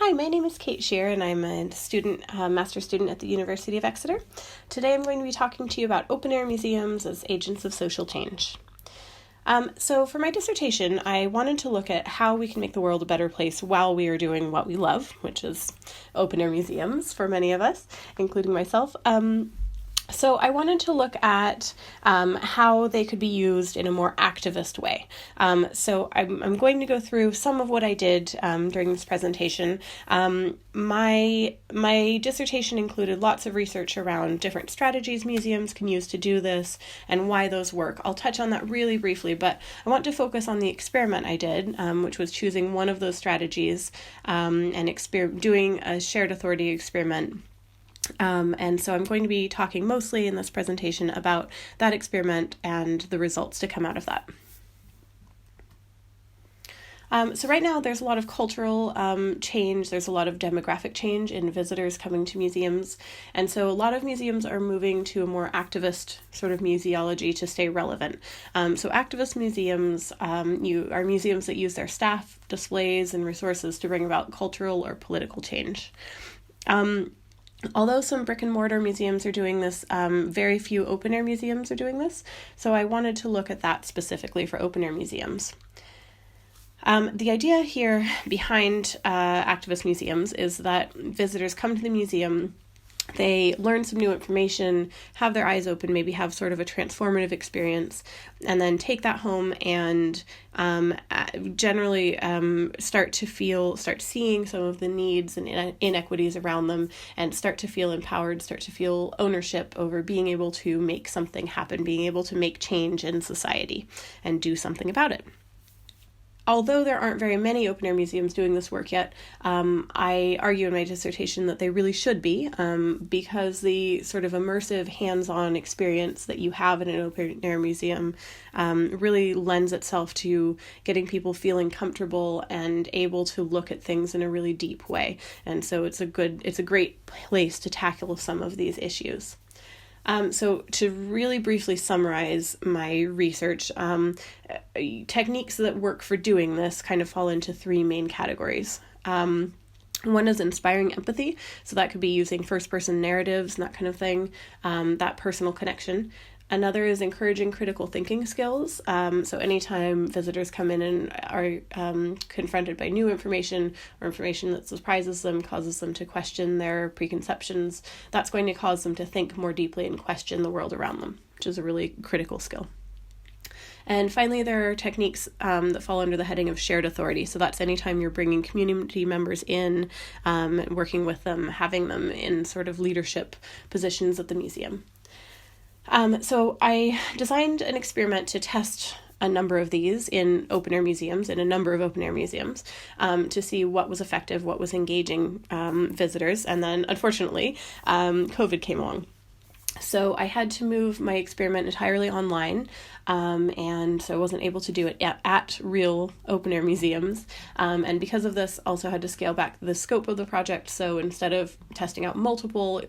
Hi, my name is Kate Shear, and I'm a master's student at the University of Exeter. Today I'm going to be talking to you about open-air museums as agents of social change. So for my dissertation, I wanted to look at how we can make the world a better place while we are doing what we love, which is open-air museums for many of us, including myself. So I wanted to look at how they could be used in a more activist way. So I'm going to go through some of what I did during this presentation. My dissertation included lots of research around different strategies museums can use to do this and why those work. I'll touch on that really briefly, but I want to focus on the experiment I did, which was choosing one of those strategies and doing a shared authority experiment. And so I'm going to be talking mostly in this presentation about that experiment and the results to come out of that. So right now there's a lot of cultural change, there's a lot of demographic change in visitors coming to museums, and so a lot of museums are moving to a more activist sort of museology to stay relevant. So activist museums are museums that use their staff, displays, and resources to bring about cultural or political change. Although some brick and mortar museums are doing this, very few open air museums are doing this, so I wanted to look at that specifically for open air museums. The idea here behind activist museums is that visitors come to the museum, they learn some new information, have their eyes open, maybe have sort of a transformative experience, and then take that home and generally start seeing some of the needs and inequities around them, and start to feel empowered, start to feel ownership over being able to make something happen, being able to make change in society and do something about it. Although there aren't very many open-air museums doing this work yet, I argue in my dissertation that they really should be, because the sort of immersive hands-on experience that you have in an open-air museum really lends itself to getting people feeling comfortable and able to look at things in a really deep way. And so it's a great place to tackle some of these issues. So to really briefly summarize my research, techniques that work for doing this kind of fall into three main categories. One is inspiring empathy, so that could be using first-person narratives and that kind of thing, that personal connection. Another is encouraging critical thinking skills. So anytime visitors come in and are confronted by new information or information that surprises them, causes them to question their preconceptions, that's going to cause them to think more deeply and question the world around them, which is a really critical skill. And finally, there are techniques that fall under the heading of shared authority. So that's anytime you're bringing community members in, working with them, having them in sort of leadership positions at the museum. So I designed an experiment to test a number of these in open-air museums, in a number of open-air museums, to see what was effective, what was engaging visitors, and then, unfortunately, COVID came along. So I had to move my experiment entirely online, and so I wasn't able to do it at real open-air museums. And because of this, also had to scale back the scope of the project. So instead of testing out multiple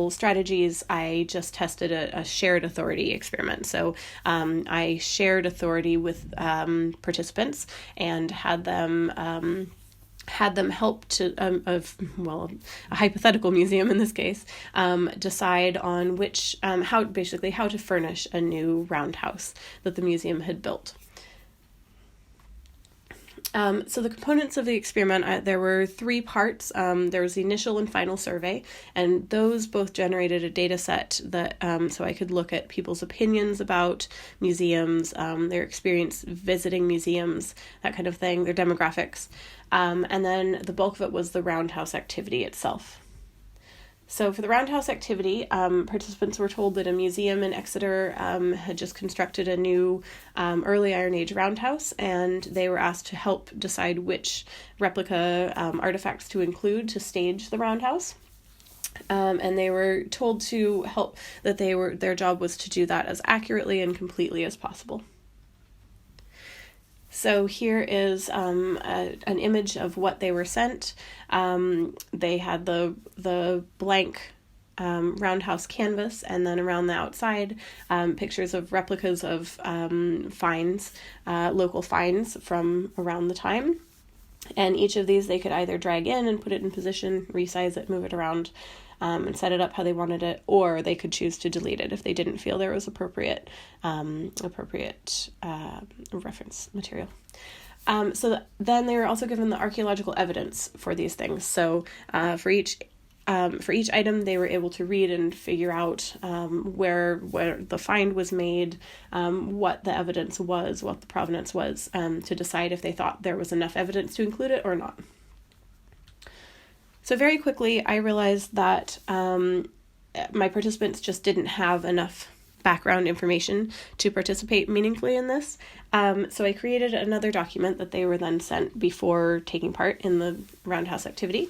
strategies, I just tested a shared authority experiment. So I shared authority with participants and had them help to, a hypothetical museum in this case, decide on how to furnish a new roundhouse that the museum had built. So the components of the experiment, there were three parts. There was the initial and final survey, and those both generated a data set that so I could look at people's opinions about museums, their experience visiting museums, that kind of thing, their demographics. And then the bulk of it was the roundhouse activity itself. So for the roundhouse activity, participants were told that a museum in Exeter had just constructed a new early Iron Age roundhouse, and they were asked to help decide which replica artifacts to include to stage the roundhouse. And they were told to help, that their job was to do that as accurately and completely as possible. So here is an image of what they were sent. They had the blank roundhouse canvas, and then around the outside, pictures of replicas of finds, local finds from around the time. And each of these they could either drag in and put it in position, resize it, move it around, and set it up how they wanted it, or they could choose to delete it if they didn't feel there was appropriate reference material. Then they were also given the archaeological evidence for these things. So for each item, they were able to read and figure out where the find was made, what the evidence was, what the provenance was, to decide if they thought there was enough evidence to include it or not. So very quickly, I realized that my participants just didn't have enough background information to participate meaningfully in this. So I created another document that they were then sent before taking part in the Roundhouse activity.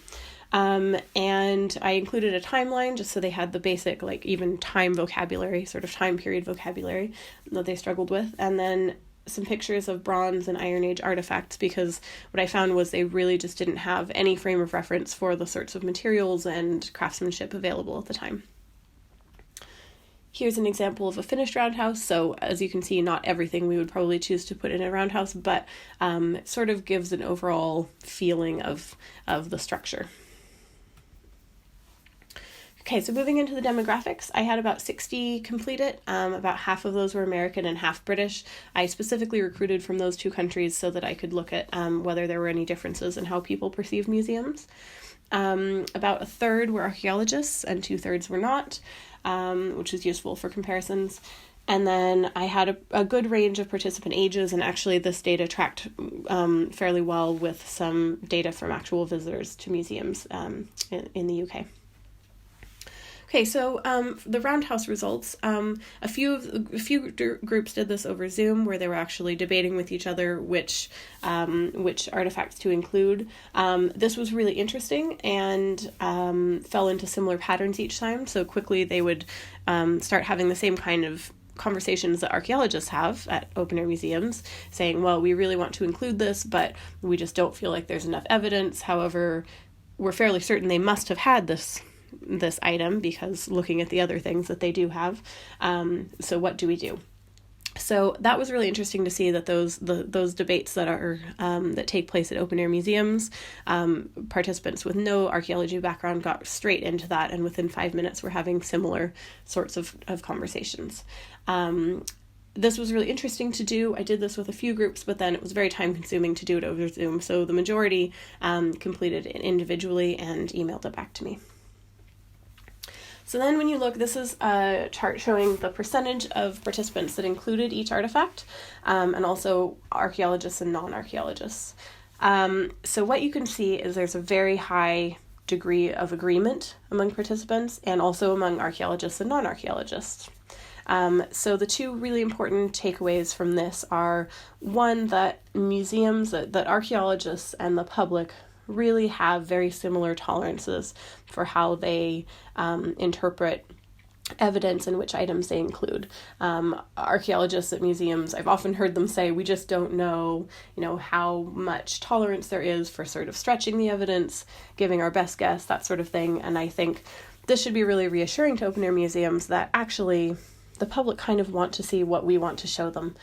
And I included a timeline just so they had the basic, even time vocabulary, sort of time period vocabulary that they struggled with. And then some pictures of Bronze and Iron Age artifacts, because what I found was they really just didn't have any frame of reference for the sorts of materials and craftsmanship available at the time. Here's an example of a finished roundhouse. So as you can see, not everything we would probably choose to put in a roundhouse, but it sort of gives an overall feeling of the structure. Okay, so moving into the demographics, I had about 60 completed. About half of those were American and half British. I specifically recruited from those two countries so that I could look at whether there were any differences in how people perceive museums. About a third were archaeologists and 2/3 were not, which is useful for comparisons. And then I had a good range of participant ages, and actually this data tracked fairly well with some data from actual visitors to museums in the UK. Okay, so the Roundhouse results, a few groups did this over Zoom, where they were actually debating with each other which artifacts to include. This was really interesting and fell into similar patterns each time. So quickly they would start having the same kind of conversations that archaeologists have at open-air museums, saying, well, we really want to include this, but we just don't feel like there's enough evidence. However, we're fairly certain they must have had this item, because looking at the other things that they do have. So what do we do? So that was really interesting to see that those debates that are that take place at open air museums, participants with no archaeology background got straight into that, and within 5 minutes we're having similar sorts of conversations. This was really interesting to do. I did this with a few groups, but then it was very time consuming to do it over Zoom. So the majority completed it individually and emailed it back to me. So then when you look, this is a chart showing the percentage of participants that included each artifact, and also archaeologists and non-archaeologists. So what you can see is there's a very high degree of agreement among participants and also among archaeologists and non-archaeologists. So the two really important takeaways from this are, one, that museums, that archaeologists and the public really have very similar tolerances for how they interpret evidence and which items they include. Archaeologists at museums, I've often heard them say, we just don't know, how much tolerance there is for sort of stretching the evidence, giving our best guess, that sort of thing. And I think this should be really reassuring to open air museums that actually the public kind of want to see what we want to show them.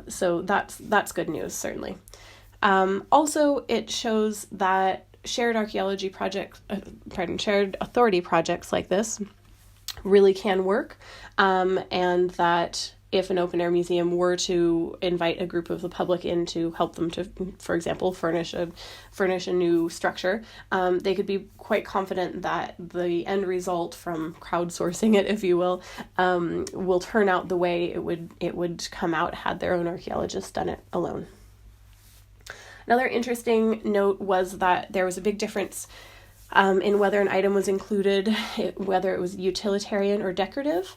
So that's good news, certainly. Also, it shows that shared authority projects like this really can work, and that if an open-air museum were to invite a group of the public in to help them to, for example, furnish a new structure, they could be quite confident that the end result from crowdsourcing it, if you will turn out the way it would come out had their own archaeologists done it alone. Another interesting note was that there was a big difference in whether an item was included, whether it was utilitarian or decorative.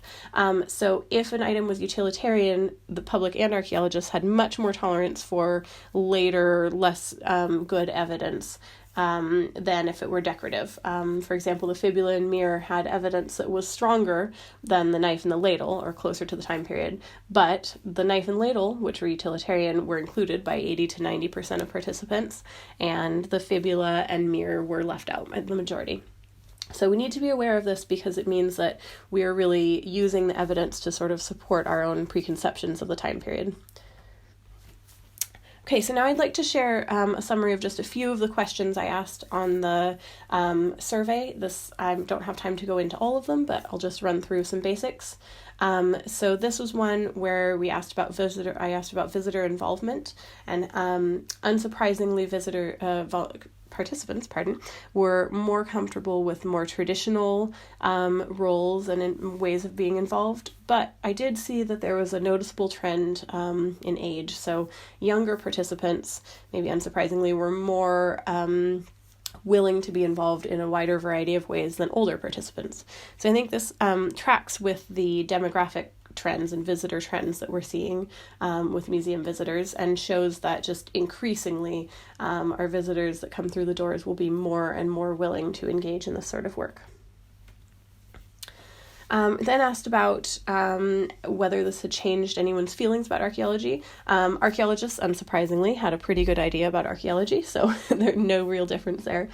So if an item was utilitarian, the public and archaeologists had much more tolerance for later, less good evidence than if it were decorative. For example, the fibula and mirror had evidence that was stronger than the knife and the ladle, or closer to the time period, but the knife and ladle, which were utilitarian, were included by 80 to 90% of participants, and the fibula and mirror were left out by the majority. So we need to be aware of this, because it means that we are really using the evidence to sort of support our own preconceptions of the time period. Okay, so now I'd like to share a summary of just a few of the questions I asked on the survey. I don't have time to go into all of them, but I'll just run through some basics. So this was one where I asked about visitor involvement, and unsurprisingly, participants, were more comfortable with more traditional roles and ways of being involved. But I did see that there was a noticeable trend in age. So younger participants, maybe unsurprisingly, were more willing to be involved in a wider variety of ways than older participants. So I think this tracks with the demographic trends and visitor trends that we're seeing with museum visitors, and shows that just increasingly our visitors that come through the doors will be more and more willing to engage in this sort of work. Then asked about whether this had changed anyone's feelings about archaeology. Archaeologists, unsurprisingly, had a pretty good idea about archaeology, so there's no real difference there.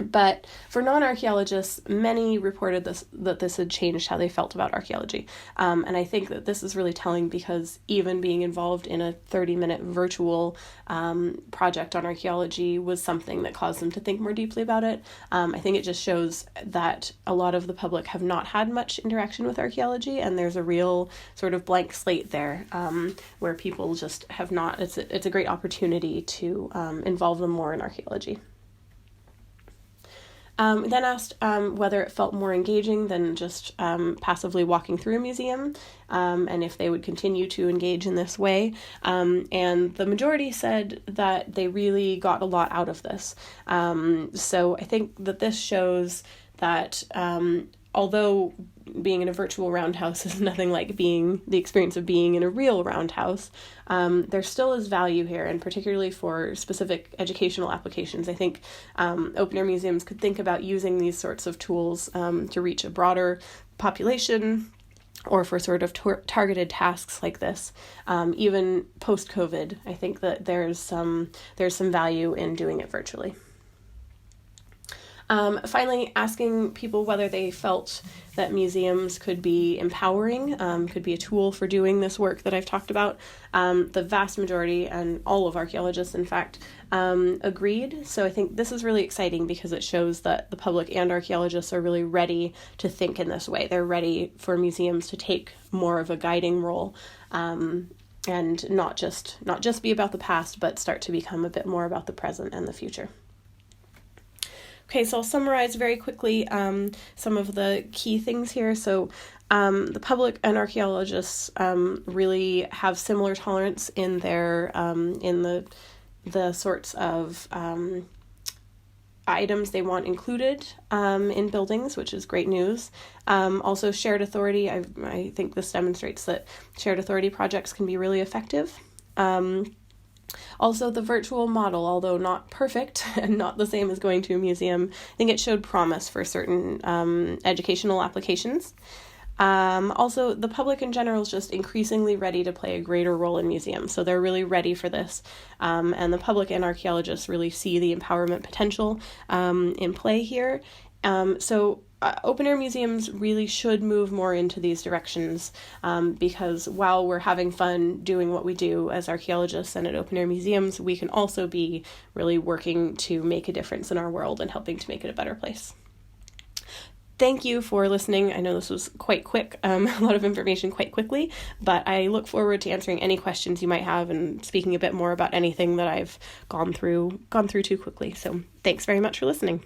But for non-archaeologists, many reported that this had changed how they felt about archaeology. And I think that this is really telling, because even being involved in a 30-minute virtual project on archaeology was something that caused them to think more deeply about it. I think it just shows that a lot of the public have not had much interaction with archaeology, and there's a real sort of blank slate there where people just have not. It's a great opportunity to involve them more in archaeology. Then asked whether it felt more engaging than just passively walking through a museum, and if they would continue to engage in this way. And the majority said that they really got a lot out of this. So I think that this shows that although being in a virtual roundhouse is nothing like the experience of being in a real roundhouse, there still is value here, and particularly for specific educational applications. I think open air museums could think about using these sorts of tools to reach a broader population, or for sort of targeted tasks like this. Even post-COVID, I think that there's some value in doing it virtually. Finally, asking people whether they felt that museums could be empowering, could be a tool for doing this work that I've talked about. The vast majority, and all of archaeologists, in fact, agreed. So I think this is really exciting, because it shows that the public and archaeologists are really ready to think in this way. They're ready for museums to take more of a guiding role, and not just be about the past, but start to become a bit more about the present and the future. Okay, so I'll summarize very quickly some of the key things here. So the public and archaeologists really have similar tolerance in their in the sorts of items they want included in buildings, which is great news. Also, shared authority. I think this demonstrates that shared authority projects can be really effective. Also, the virtual model, although not perfect and not the same as going to a museum, I think it showed promise for certain educational applications. Also, the public in general is just increasingly ready to play a greater role in museums, so they're really ready for this. And the public and archaeologists really see the empowerment potential in play here. So open air museums really should move more into these directions, because while we're having fun doing what we do as archaeologists and at open air museums, we can also be really working to make a difference in our world and helping to make it a better place. Thank you for listening. I know this was quite quick, a lot of information quite quickly, but I look forward to answering any questions you might have and speaking a bit more about anything that I've gone through too quickly. So thanks very much for listening.